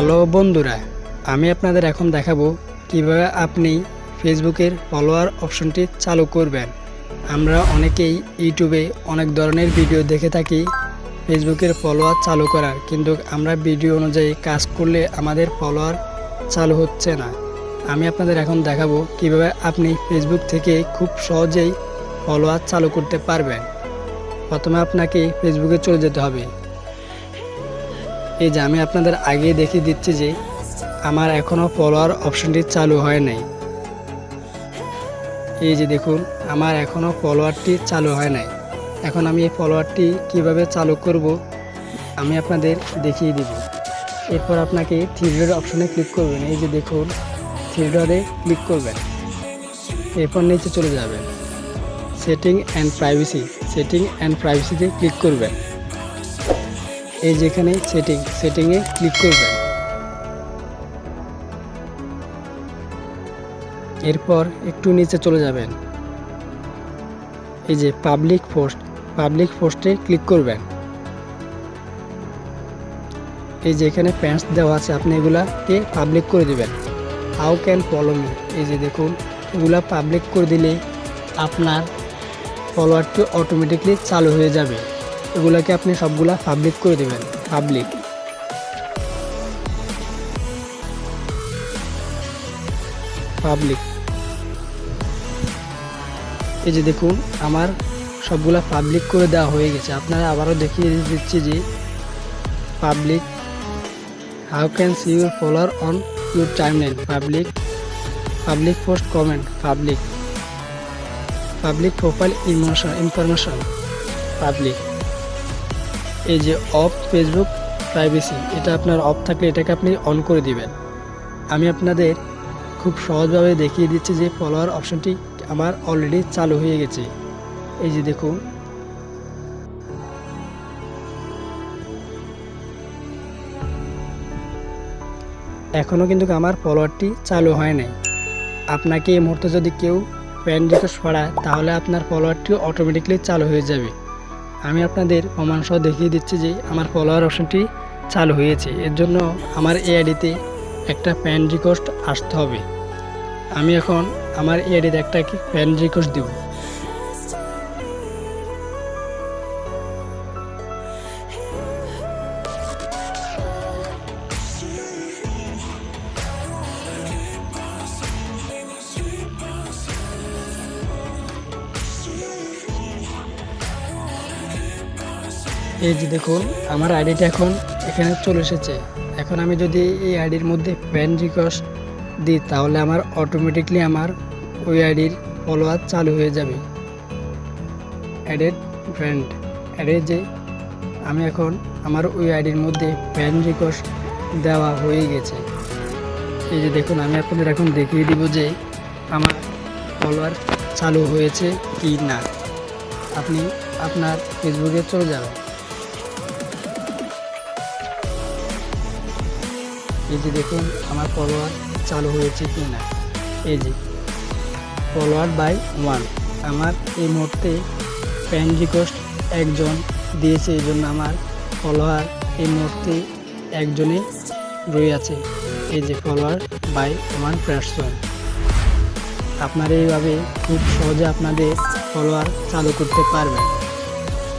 Hello বন্ধুরা, আমি আপনাদের এখন দেখাবো কিভাবে আপনি ফেসবুকের ফলোয়ার অপশনটি চালু করবেন। আমরা অনেকেই ইউটিউবে অনেক ধরনের ভিডিও দেখে থাকি ফেসবুকের ফলোয়ার চালু করার, কিন্তু আমরা ভিডিও অনুযায়ী কাজ করলে আমাদের ফলোয়ার চালু হচ্ছে না। আমি আপনাদের এখন দেখাবো কিভাবে আপনি ফেসবুক থেকে খুব সহজেই ফলোয়ার চালু করতে পারবেন। প্রথমে আপনাকে ফেসবুকে চলে যেতে হবে। এই যে আমি আপনাদের আগে দেখিয়ে দিচ্ছি যে আমার এখনও ফলোয়ার অপশনটি চালু হয় নাই। এই যে দেখুন, আমার এখনও ফলোয়ারটি চালু হয় নাই। এখন আমি এই ফলোয়ারটি কিভাবে চালু করব আমি আপনাদের দেখিয়ে দিব। এরপর আপনাকে থ্রি ডট অপশনে ক্লিক করবেন। এই যে দেখুন, থ্রি ডটে ক্লিক করবেন। এরপর নিচে চলে যাবেন, সেটিং অ্যান্ড প্রাইভেসিতে ক্লিক করবেন। এই যেখানে সেটিংয়ে ক্লিক করবেন। এরপর একটু নিচে চলে যাবেন, এই যে পাবলিক পোস্টে ক্লিক করবেন। এই যে এখানে প্যান্টস দেওয়া আছে, আপনি এগুলাকে পাবলিক করে দিবেন। হাউ ক্যান ফলো মি, এই যে দেখুন, এগুলা পাবলিক করে দিলে আপনার ফলোয়ারটি অটোমেটিকলি চালু হয়ে যাবে। এগুলাকে আপনি সবগুলা পাবলিক করে দিবেন। পাবলিক এই যে দেখুন, আমার সবগুলা পাবলিক করে দেওয়া হয়ে গেছে। আপনারা আবারও দেখিয়ে দিচ্ছি যে public. How can see your follower on your timeline, public post comment, public profile information, public. এই যে অফ ফেসবুক প্রাইভেসি, এটা আপনার অফ থাকলে এটাকে আপনি অন করে দিবেন। আমি আপনাদের খুব সহজভাবে দেখিয়ে দিচ্ছি যে ফলোয়ার অপশনটি আমার অলরেডি চালু হয়ে গেছে। এই যে দেখুন, এখনও কিন্তু আমার ফলোয়ারটি চালু হয় নাই। আপনাকে এই মুহূর্তে যদি কেউ ফ্রেন্ড রিকোয়েস্ট পাঠায় তাহলে আপনার ফলোয়ারটি অটোমেটিকলি চালু হয়ে যাবে। আমি আপনাদের প্রমাণ সহ দেখিয়ে দিচ্ছি যে আমার ফলোয়ার অপশনটি চালু হয়েছে। এর জন্য আমার এই আইডিতে একটা ফ্রেন্ড রিকোয়েস্ট আসতে হবে। আমি এখন আমার এই আইডিতে একটা ফ্রেন্ড রিকোয়েস্ট দিব। এই যে দেখুন, আমার আইডিটা এখন এখানে চলে এসেছে। এখন আমি যদি এই আইডির মধ্যে ফ্রেন্ড রিকোয়েস্ট দিই তাহলে আমার অটোমেটিকলি আমার ওই আইডির ফলোয়ার চালু হয়ে যাবে। অ্যাডেড ফ্রেন্ড, যে আমি এখন আমার ওই আইডির মধ্যে ফ্রেন্ড রিকোয়েস্ট দেওয়া হয়ে গেছে। এই যে দেখুন, আমি আপনাদের এখন দেখিয়ে দিব যে আমার ফলোয়ার চালু হয়েছে কি না। আপনি আপনার ফেসবুকে চলে যাবেন। এই যে দেখুন, আমার ফলোয়ার চালু হয়েছে কি না। এই যে ফলোয়ার বাই 1, আমার এই মুহূর্তে ফ্রেন্ড রিকোয়েস্ট একজন দিয়েছে, এই জন্য আমার ফলোয়ার এই মুহূর্তে একজনই রয়ে আছে। এই যে ফলোয়ার বাই 1 পারসন। আপনারা এইভাবে খুব সহজে আপনাদের ফলোয়ার চালু করতে পারবেন।